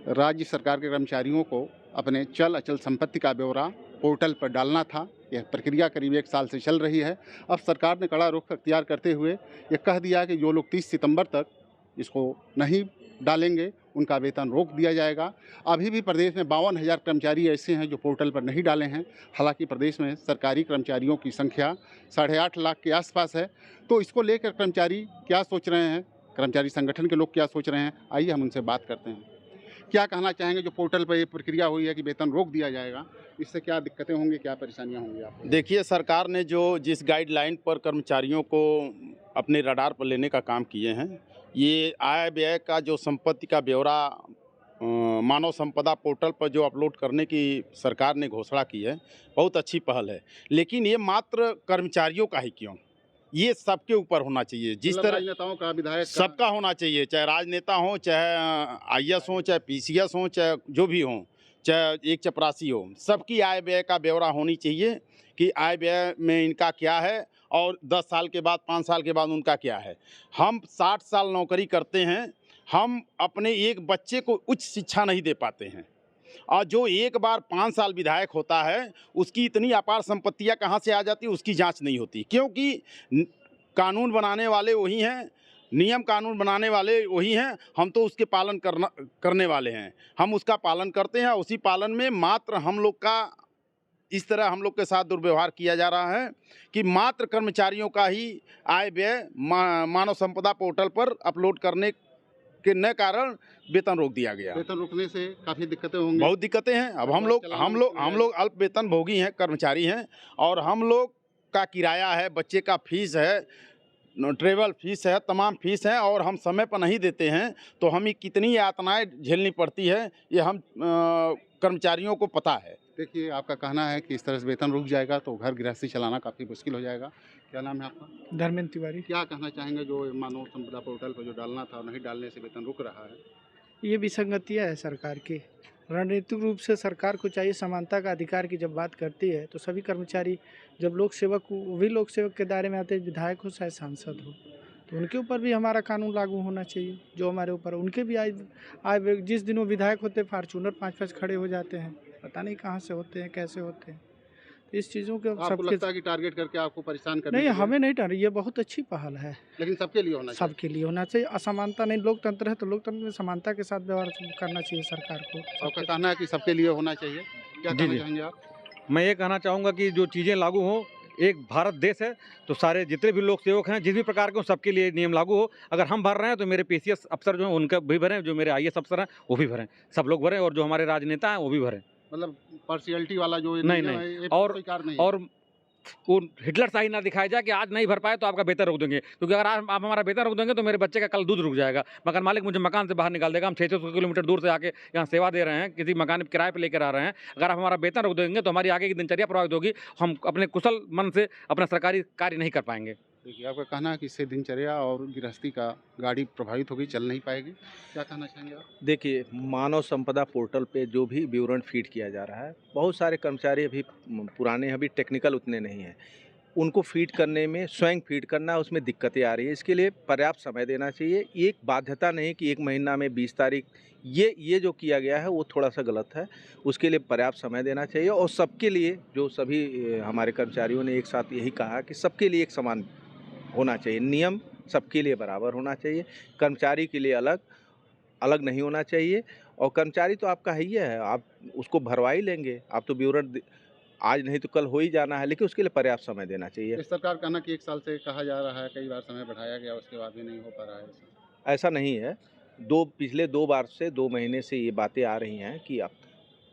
राज्य सरकार के कर्मचारियों को अपने चल अचल संपत्ति का ब्यौरा पोर्टल पर डालना था। यह प्रक्रिया करीब 1 साल से चल रही है। अब सरकार ने कड़ा रुख अख्तियार करते हुए ये कह दिया कि जो लोग 30 सितंबर तक इसको नहीं डालेंगे उनका वेतन रोक दिया जाएगा। अभी भी प्रदेश में 52,000 कर्मचारी ऐसे हैं जो पोर्टल पर नहीं डाले हैं। हालांकि प्रदेश में सरकारी कर्मचारियों की संख्या 8.5 लाख के आसपास है। तो इसको लेकर कर्मचारी क्या सोच रहे हैं, कर्मचारी संगठन के लोग क्या सोच रहे हैं, आइए हम उनसे बात करते हैं। क्या कहना चाहेंगे जो पोर्टल पर ये प्रक्रिया हुई है कि वेतन रोक दिया जाएगा, इससे क्या दिक्कतें होंगी, क्या परेशानियां होंगी आपको? देखिए, सरकार ने जो जिस गाइडलाइन पर कर्मचारियों को अपने रडार पर लेने का काम किए हैं, ये आय व्यय का जो संपत्ति का ब्यौरा मानव संपदा पोर्टल पर जो अपलोड करने की सरकार ने घोषणा की है, बहुत अच्छी पहल है। लेकिन ये मात्र कर्मचारियों का ही क्यों, ये सबके ऊपर होना चाहिए। जिस तरह राजनेताओं का, विधायक का, सबका होना चाहिए, चाहे राजनेता हो, चाहे आईएएस हो, चाहे पीसीएस हो, चाहे जो भी हो, चाहे एक चपरासी हो, सबकी आय व्यय का ब्यौरा होनी चाहिए कि आय व्यय में इनका क्या है और 10 साल के बाद, 5 साल के बाद उनका क्या है। हम 60 साल नौकरी करते हैं, हम अपने एक बच्चे को उच्च शिक्षा नहीं दे पाते हैं, और जो एक बार 5 साल विधायक होता है उसकी इतनी अपार संपत्तियां कहाँ से आ जाती है, उसकी जांच नहीं होती। क्योंकि कानून बनाने वाले वही हैं, नियम कानून बनाने वाले वही हैं, हम तो उसके पालन करने वाले हैं। हम उसका पालन करते हैं। उसी पालन में मात्र हम लोग का इस तरह हम लोग के साथ दुर्व्यवहार किया जा रहा है कि मात्र कर्मचारियों का ही आय व्यय मानव संपदा पोर्टल पर अपलोड करने के न कारण वेतन रोक दिया गया। वेतन रोकने से काफ़ी दिक्कतें होंगी। बहुत दिक्कतें हैं। अब हम लोग अल्प वेतन भोगी हैं, कर्मचारी हैं, और हम लोग का किराया है, बच्चे का फीस है, ट्रेवल फीस है, तमाम फीस है, और हम समय पर नहीं देते हैं तो हमें कितनी यातनाएं झेलनी पड़ती है, ये हम कर्मचारियों को पता है। देखिए, आपका कहना है कि इस तरह से वेतन रुक जाएगा तो घर गृहस्थी चलाना काफ़ी मुश्किल हो जाएगा। क्या नाम है आपका? धर्मेंद्र तिवारी। क्या कहना चाहेंगे जो मानव संपदा पोर्टल पर जो डालना था और नहीं डालने से वेतन रुक रहा है? ये विसंगतियाँ है सरकार की। रणनीतिक रूप से सरकार को चाहिए समानता का अधिकार की जब बात करती है तो सभी कर्मचारी, जब लोक सेवक, वो भी लोक सेवक के दायरे में आते हैं, विधायक हो चाहे सांसद हो, तो उनके ऊपर भी हमारा कानून लागू होना चाहिए। जो हमारे ऊपर, उनके भी आय जिस दिन वो विधायक होते हैं, फार्चूनर 5-5 खड़े हो जाते हैं, पता नहीं कहाँ से होते हैं, कैसे होते हैं। तो इस चीज़ों के आपको लगता है कि टारगेट करके आपको परेशान करने नहीं, के लिए? हमें नहीं डर, ये बहुत अच्छी पहल है, लेकिन सबके लिए होना चाहिए। सबके लिए होना चाहिए। असमानता नहीं, लोकतंत्र है तो लोकतंत्र में समानता के साथ व्यवहार करना चाहिए सरकार को। आपका कहना है कि सबके लिए होना चाहिए। क्या जी, कहना जी। चाहेंगे आप? मैं ये कहना चाहूँगा कि जो चीज़ें लागू हों, एक भारत देश है तो सारे जितने भी लोक सेवक हैं, जिस भी प्रकार के हों, सबके लिए नियम लागू हो। अगर हम भर रहे हैं तो मेरे पीसीएस अफसर जो हैं उनका भी भरें, जो मेरे आईएएस अफसर हैं वो भी भरें, सब लोग भरें, और जो हमारे राजनेता हैं वो भी भरें। मतलब पार्शियलिटी वाला जो नहीं, नियम नहीं। है, ये और स्वीकार नहीं। और वो हिटलर शाही ना दिखाया जाए कि आज नहीं भर पाए तो आपका वेतन रोक देंगे, क्योंकि अगर आज आप हमारा वेतन रोक देंगे तो मेरे बच्चे का कल दूध रुक जाएगा, मकान मालिक मुझे मकान से बाहर निकाल देगा। हम 600 किलोमीटर दूर से आके यहाँ सेवा दे रहे हैं, किसी मकान किराए पे लेकर आ रहे हैं। अगर आप हमारा वेतन रोक देंगे तो हमारी आगे की दिनचर्या प्रभावित होगी, हम अपने कुशल मन से अपना सरकारी कार्य नहीं कर पाएंगे। देखिए, आपका कहना है कि इससे दिनचर्या और गृहस्थी का गाड़ी प्रभावित होगी, चल नहीं पाएगी। क्या कहना चाहेंगे आप? देखिए, मानव संपदा पोर्टल पे जो भी विवरण फीड किया जा रहा है, बहुत सारे कर्मचारी अभी पुराने, अभी टेक्निकल उतने नहीं हैं, उनको फीड करने में, स्वयं फीड करना, उसमें दिक्कतें आ रही है। इसके लिए पर्याप्त समय देना चाहिए। एक बाध्यता नहीं कि 1 महीना में 20 तारीख, ये जो किया गया है वो थोड़ा सा गलत है। उसके लिए पर्याप्त समय देना चाहिए, और सबके लिए, जो सभी हमारे कर्मचारियों ने एक साथ यही कहा कि सबके लिए एक समान होना चाहिए, नियम सबके लिए बराबर होना चाहिए। कर्मचारी के लिए अलग नहीं होना चाहिए, और कर्मचारी तो आपका ही है, आप उसको भरवा ही लेंगे, आप तो विवरण आज नहीं तो कल हो ही जाना है, लेकिन उसके लिए पर्याप्त समय देना चाहिए। इस सरकार कहना कि 1 साल से कहा जा रहा है, कई बार समय बढ़ाया गया, उसके बाद भी नहीं हो पा रहा है ऐसा। ऐसा नहीं है। पिछले 2 बार से 2 महीने से ये बातें आ रही हैं कि अब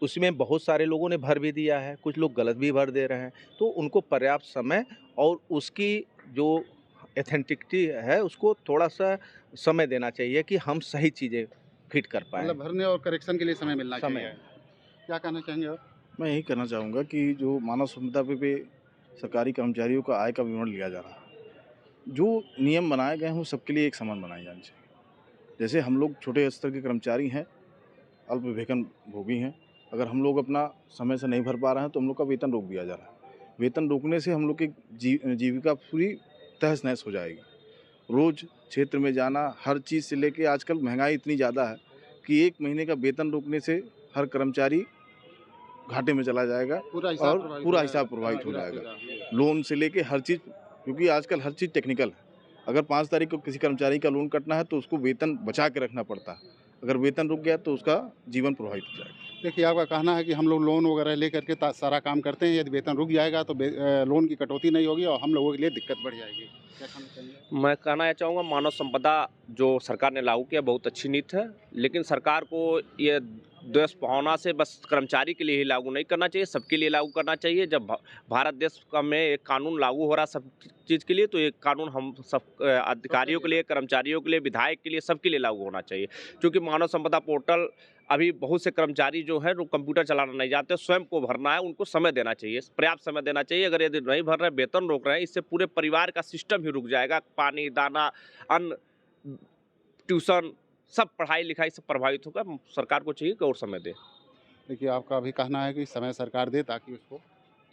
उसमें बहुत सारे लोगों ने भर भी दिया है, कुछ लोग गलत भी भर दे रहे हैं, तो उनको पर्याप्त समय और उसकी जो ऑथेंटिसिटी है उसको थोड़ा सा समय देना चाहिए कि हम सही चीज़ें फिट कर पाएँ। मतलब भरने और करेक्शन के लिए समय मिलना समय। चाहिए। क्या कहना चाहेंगे आप? मैं यही कहना चाहूँगा कि जो मानव संपदा पे सरकारी कर्मचारियों का आय का विवरण लिया जा रहा है, जो नियम बनाए गए हैं वो सबके लिए एक समान बनाए जाने चाहिए। जैसे हम लोग छोटे स्तर के कर्मचारी हैं, अल्प वेतन भोगी हैं, अगर हम लोग अपना समय से नहीं भर पा रहे हैं तो हम लोग का वेतन रोक दिया जा रहा है। वेतन रोकने से हम लोग की जीविका पूरी तहस-नहस हो जाएगी। रोज़ क्षेत्र में जाना, हर चीज़ से लेके आजकल महंगाई इतनी ज़्यादा है कि 1 महीने का वेतन रोकने से हर कर्मचारी घाटे में चला जाएगा और पूरा हिसाब प्रभावित हो जाएगा। लोन से लेके हर चीज़, क्योंकि आजकल हर चीज़ टेक्निकल है। अगर 5 तारीख को किसी कर्मचारी का लोन कटना है तो उसको वेतन बचा के रखना पड़ता है। अगर वेतन रुक गया तो उसका जीवन प्रभावित हो जाएगा। देखिए, आपका कहना है कि हम लोग लोन वगैरह लेकर के सारा काम करते हैं, यदि वेतन रुक जाएगा तो लोन की कटौती नहीं होगी और हम लोगों के लिए दिक्कत बढ़ जाएगी। क्या कहना चाहिए? मैं कहना ये चाहूँगा, मानव संपदा जो सरकार ने लागू किया बहुत अच्छी नीति है, लेकिन सरकार को ये देश भावना से बस कर्मचारी के लिए ही लागू नहीं करना चाहिए, सबके लिए लागू करना चाहिए। जब भारत देश का में एक कानून लागू हो रहा सब चीज़ के लिए, तो एक कानून हम सब अधिकारियों के लिए, कर्मचारियों के लिए, विधायक के लिए, सबके लिए लागू होना चाहिए। क्योंकि मानव संपदा पोर्टल अभी बहुत से कर्मचारी जो है वो कंप्यूटर चलाना नहीं जानते, स्वयं को भरना है, उनको समय देना चाहिए, पर्याप्त समय देना चाहिए। अगर यदि नहीं भर रहे, वेतन रोक रहे हैं, इससे पूरे परिवार का सिस्टम ही रुक जाएगा। पानी, दाना, अन्न, ट्यूशन, सब पढ़ाई लिखाई सब प्रभावित होगा। सरकार को चाहिए कि और समय दे। देखिए, आपका अभी कहना है कि समय सरकार दे ताकि उसको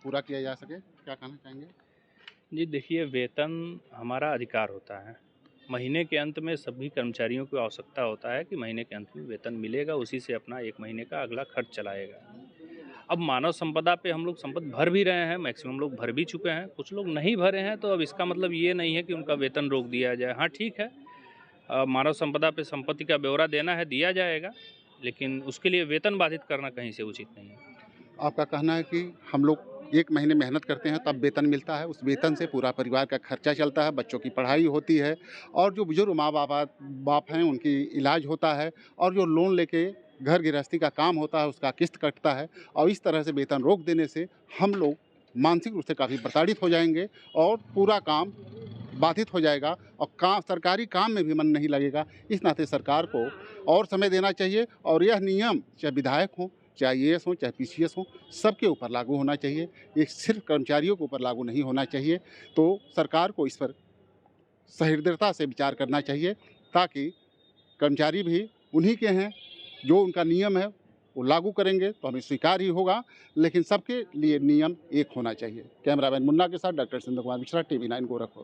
पूरा किया जा सके। क्या कहना चाहेंगे? जी देखिए, वेतन हमारा अधिकार होता है। महीने के अंत में सभी कर्मचारियों को आवश्यकता होता है कि महीने के अंत में वेतन मिलेगा, उसी से अपना 1 महीने का अगला खर्च चलाएगा। अब मानव संपदा पे हम लोग संपत्ति भर भी रहे हैं, मैक्सिमम लोग भर भी चुके हैं, कुछ लोग नहीं भरे हैं, तो अब इसका मतलब ये नहीं है कि उनका वेतन रोक दिया जाए। हाँ ठीक है, मानव संपदा पे संपत्ति का ब्यौरा देना है, दिया जाएगा, लेकिन उसके लिए वेतन बाधित करना कहीं से उचित नहीं है। आपका कहना है कि हम लोग 1 महीने मेहनत करते हैं तब वेतन मिलता है, उस वेतन से पूरा परिवार का खर्चा चलता है, बच्चों की पढ़ाई होती है और जो बुजुर्ग माँ बाप हैं उनकी इलाज होता है और जो लोन लेके घर गृहस्थी का काम होता है उसका किस्त कटता है। और इस तरह से वेतन रोक देने से हम लोग मानसिक रूप से काफ़ी प्रताड़ित हो जाएंगे और पूरा काम बाधित हो जाएगा और सरकारी काम में भी मन नहीं लगेगा। इस नाते सरकार को और समय देना चाहिए और यह नियम चाहे विधायक हों, चाहे IAS हो, चाहे PCS हो, सबके ऊपर लागू होना चाहिए। ये सिर्फ कर्मचारियों के ऊपर लागू नहीं होना चाहिए। तो सरकार को इस पर सहृदयता से विचार करना चाहिए ताकि कर्मचारी भी उन्हीं के हैं, जो उनका नियम है वो लागू करेंगे तो हमें स्वीकार ही होगा, लेकिन सबके लिए नियम एक होना चाहिए। कैमरामैन मुन्ना के साथ डॉक्टर सिंधु कुमार मिश्रा, TV9 गोरखपुर।